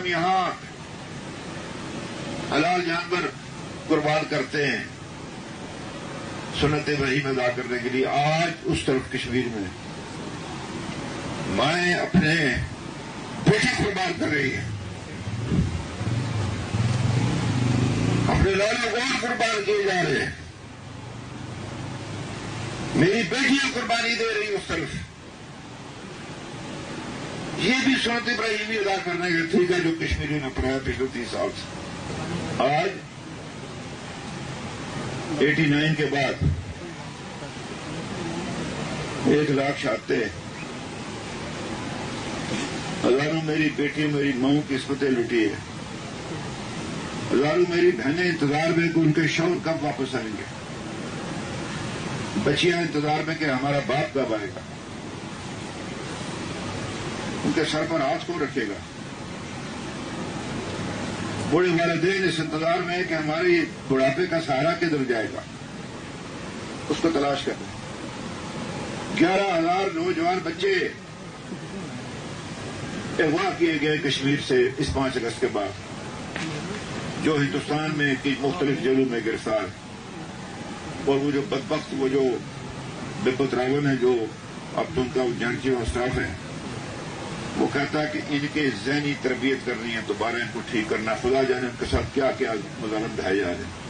یہاں حلال جانور قربان کرتے ہیں سنت ابراہیم ادا کرنے کے لیے، آج اس طرف کشمیر میں مائیں اپنے بیٹے قربان کر رہی ہیں، اپنے لالوں اور قربان کیے جا رہے ہیں، میری بیٹیاں قربانی دے رہی اس طرف۔ یہ بھی سنت ابراہیمی ادا کرنے کا طریقہ جو کشمیری نے اپنایا پچھلے 30 سال سے۔ آج 89 کے بعد 1,00,000 شہادتیں، ہزاروں میری بیٹیوں میری ماؤں کی قسمتیں لٹی ہے، ہزاروں میری بہنیں انتظار میں کہ ان کے شوہر کب واپس آئیں گے، بچیاں انتظار میں کہ ہمارا باپ کب آئے گا، ان کے سر پر ہاتھ کون رکھے گا، بوڑھے والدین اس انتظار میں کہ ہماری بڑھاپے کا سہارا کدھر جائے گا، اس کو تلاش کرتے ہیں۔ 11,000 نوجوان بچے اغوا کیے گئے کشمیر سے اس 5 اگست کے بعد، جو ہندوستان میں کی مختلف جیلوں میں گرفتار، اور وہ جو بدبخت وہ جو بپت راون ہے جو اب ان کا جانچی و اسٹاف ہے، وہ کہتا ہے کہ ان کے ذہنی تربیت کرنی ہے، دوبارہ ان کو ٹھیک کرنا، خدا جانے ان کے ساتھ کیا کیا مضامن ڈھائے جا رہے ہیں۔